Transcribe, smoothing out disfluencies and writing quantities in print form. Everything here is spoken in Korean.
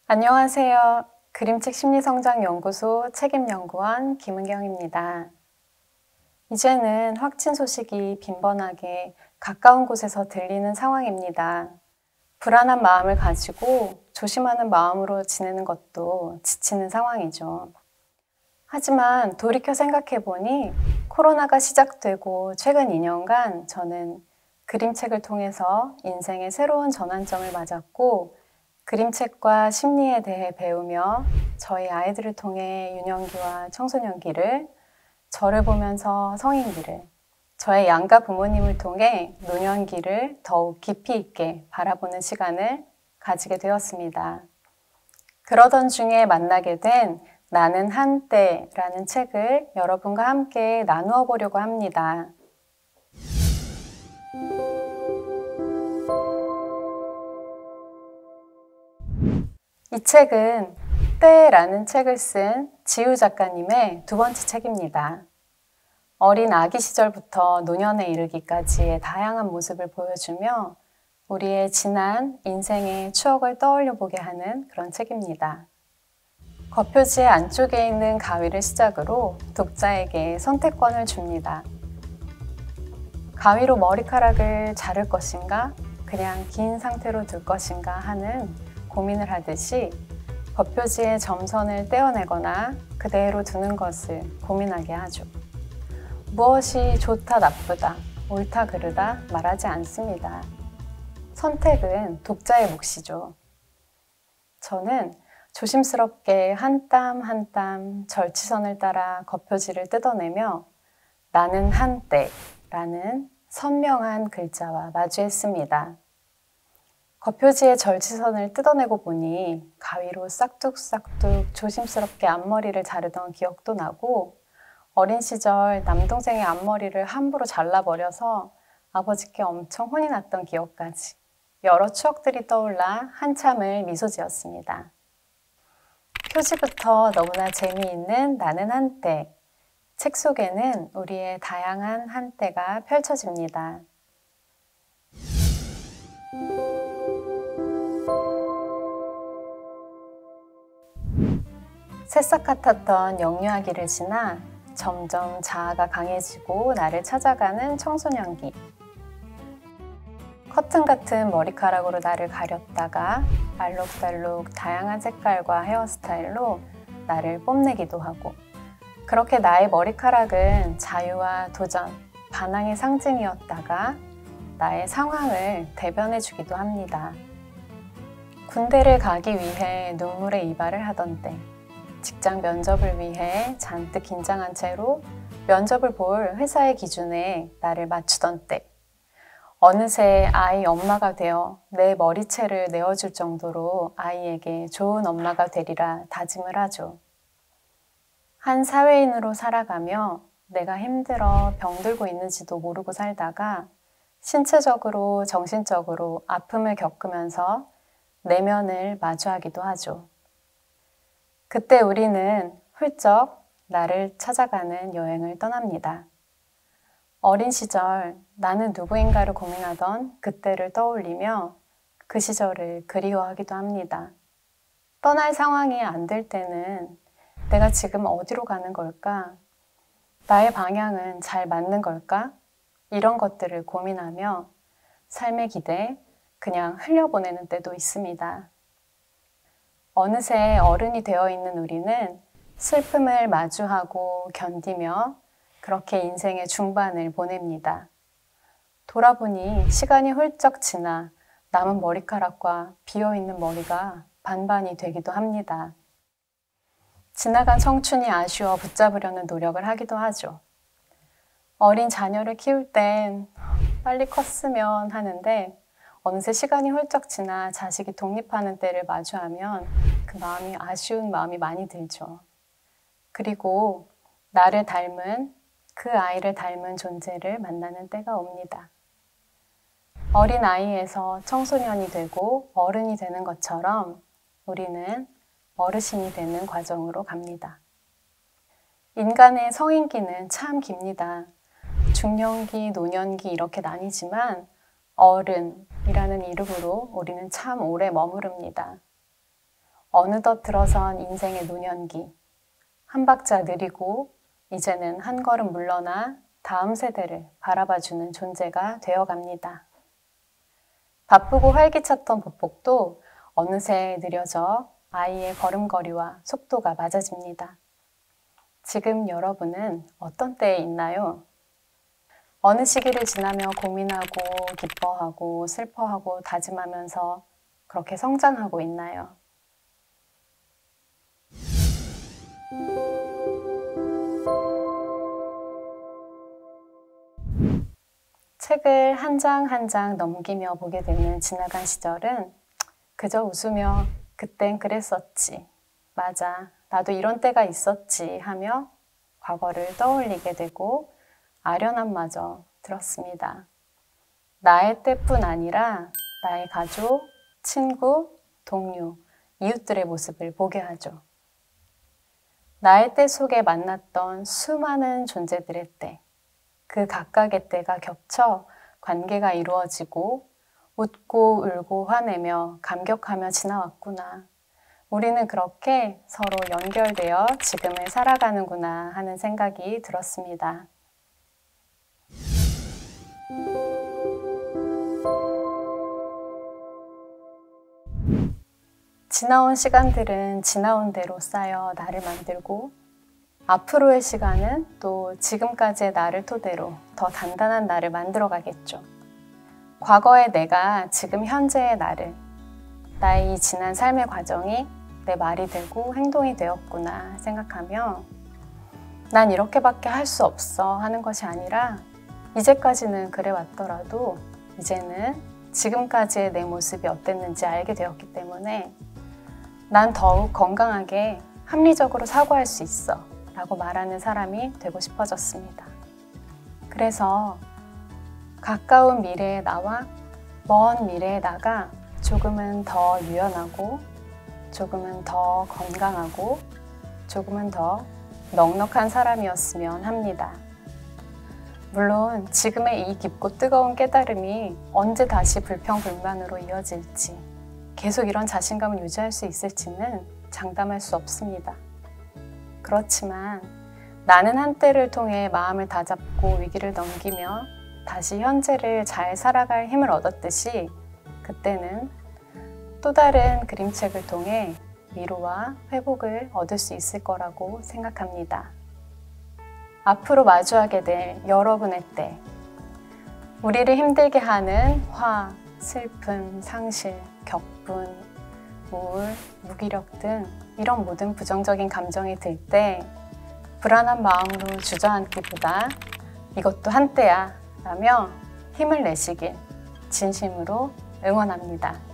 안녕하세요. 그림책 심리성장연구소 책임연구원 김은경입니다. 이제는 확진 소식이 빈번하게 가까운 곳에서 들리는 상황입니다. 불안한 마음을 가지고 조심하는 마음으로 지내는 것도 지치는 상황이죠. 하지만 돌이켜 생각해보니 코로나가 시작되고 최근 2년간 저는 그림책을 통해서 인생의 새로운 전환점을 맞았고 그림책과 심리에 대해 배우며 저희 아이들을 통해 유년기와 청소년기를, 저를 보면서 성인기를, 저의 양가 부모님을 통해 노년기를 더욱 깊이 있게 바라보는 시간을 가지게 되었습니다. 그러던 중에 만나게 된 나는 한때라는 책을 여러분과 함께 나누어 보려고 합니다. 이 책은 때라는 책을 쓴 지우 작가님의 두 번째 책입니다. 어린 아기 시절부터 노년에 이르기까지의 다양한 모습을 보여주며 우리의 지난 인생의 추억을 떠올려 보게 하는 그런 책입니다. 겉표지의 안쪽에 있는 가위를 시작으로 독자에게 선택권을 줍니다. 가위로 머리카락을 자를 것인가, 그냥 긴 상태로 둘 것인가 하는 고민을 하듯이 겉표지의 점선을 떼어내거나 그대로 두는 것을 고민하게 하죠. 무엇이 좋다 나쁘다, 옳다 그르다 말하지 않습니다. 선택은 독자의 몫이죠. 저는 조심스럽게 한 땀 한 땀 절치선을 따라 겉표지를 뜯어내며 나는 한때라는 선명한 글자와 마주했습니다. 겉표지의 절치선을 뜯어내고 보니 가위로 싹둑싹둑 조심스럽게 앞머리를 자르던 기억도 나고 어린 시절 남동생의 앞머리를 함부로 잘라버려서 아버지께 엄청 혼이 났던 기억까지 여러 추억들이 떠올라 한참을 미소 지었습니다. 표지부터 너무나 재미있는 나는 한때. 책 속에는 우리의 다양한 한때가 펼쳐집니다. 새싹 같았던 영유아기를 지나 점점 자아가 강해지고 나를 찾아가는 청소년기. 커튼 같은 머리카락으로 나를 가렸다가 알록달록 다양한 색깔과 헤어스타일로 나를 뽐내기도 하고 그렇게 나의 머리카락은 자유와 도전, 반항의 상징이었다가 나의 상황을 대변해주기도 합니다. 군대를 가기 위해 눈물의 이발을 하던 때 직장 면접을 위해 잔뜩 긴장한 채로 면접을 볼 회사의 기준에 나를 맞추던 때 어느새 아이 엄마가 되어 내 머리채를 내어줄 정도로 아이에게 좋은 엄마가 되리라 다짐을 하죠. 한 사회인으로 살아가며 내가 힘들어 병들고 있는지도 모르고 살다가 신체적으로 정신적으로 아픔을 겪으면서 내면을 마주하기도 하죠. 그때 우리는 훌쩍 나를 찾아가는 여행을 떠납니다. 어린 시절 나는 누구인가를 고민하던 그때를 떠올리며 그 시절을 그리워하기도 합니다. 떠날 상황이 안 될 때는 내가 지금 어디로 가는 걸까? 나의 방향은 잘 맞는 걸까? 이런 것들을 고민하며 삶의 기대 그냥 흘려보내는 때도 있습니다. 어느새 어른이 되어 있는 우리는 슬픔을 마주하고 견디며 그렇게 인생의 중반을 보냅니다. 돌아보니 시간이 훌쩍 지나 남은 머리카락과 비어있는 머리가 반반이 되기도 합니다. 지나간 청춘이 아쉬워 붙잡으려는 노력을 하기도 하죠. 어린 자녀를 키울 땐 빨리 컸으면 하는데 어느새 시간이 훌쩍 지나 자식이 독립하는 때를 마주하면 그 마음이 아쉬운 마음이 많이 들죠. 그리고 나를 닮은, 그 아이를 닮은 존재를 만나는 때가 옵니다. 어린 아이에서 청소년이 되고 어른이 되는 것처럼 우리는 어르신이 되는 과정으로 갑니다. 인간의 성인기는 참 깁니다. 중년기, 노년기 이렇게 나뉘지만 어른이라는 이름으로 우리는 참 오래 머무릅니다. 어느덧 들어선 인생의 노년기, 한 박자 느리고 이제는 한 걸음 물러나 다음 세대를 바라봐주는 존재가 되어갑니다. 바쁘고 활기찼던 보폭도 어느새 느려져 아이의 걸음걸이와 속도가 맞아집니다. 지금 여러분은 어떤 때에 있나요? 어느 시기를 지나며 고민하고 기뻐하고 슬퍼하고 다짐하면서 그렇게 성장하고 있나요? 책을 한 장 한 장 넘기며 보게 되는 지나간 시절은 그저 웃으며 그땐 그랬었지. 맞아. 나도 이런 때가 있었지 하며 과거를 떠올리게 되고 아련함마저 들었습니다. 나의 때뿐 아니라 나의 가족, 친구, 동료, 이웃들의 모습을 보게 하죠. 나의 때 속에 만났던 수많은 존재들의 때, 그 각각의 때가 겹쳐 관계가 이루어지고 웃고 울고 화내며 감격하며 지나왔구나. 우리는 그렇게 서로 연결되어 지금을 살아가는구나 하는 생각이 들었습니다. 지나온 시간들은 지나온 대로 쌓여 나를 만들고 앞으로의 시간은 또 지금까지의 나를 토대로 더 단단한 나를 만들어 가겠죠. 과거의 내가 지금 현재의 나를, 나의 이 지난 삶의 과정이 내 말이 되고 행동이 되었구나 생각하며 난 이렇게밖에 할 수 없어 하는 것이 아니라 이제까지는 그래 왔더라도 이제는 지금까지의 내 모습이 어땠는지 알게 되었기 때문에 난 더욱 건강하게 합리적으로 사고할 수 있어 라고 말하는 사람이 되고 싶어졌습니다. 그래서 가까운 미래의 나와 먼 미래의 나가 조금은 더 유연하고 조금은 더 건강하고 조금은 더 넉넉한 사람이었으면 합니다. 물론 지금의 이 깊고 뜨거운 깨달음이 언제 다시 불평불만으로 이어질지 계속 이런 자신감을 유지할 수 있을지는 장담할 수 없습니다. 그렇지만 나는 한때를 통해 마음을 다잡고 위기를 넘기며 다시 현재를 잘 살아갈 힘을 얻었듯이 그때는 또 다른 그림책을 통해 위로와 회복을 얻을 수 있을 거라고 생각합니다. 앞으로 마주하게 될 여러분의 때, 우리를 힘들게 하는 화, 슬픔, 상실, 격분, 우울, 무기력 등 이런 모든 부정적인 감정이 들 때 불안한 마음으로 주저앉기보다 이것도 한때야 라며 힘을 내시길 진심으로 응원합니다.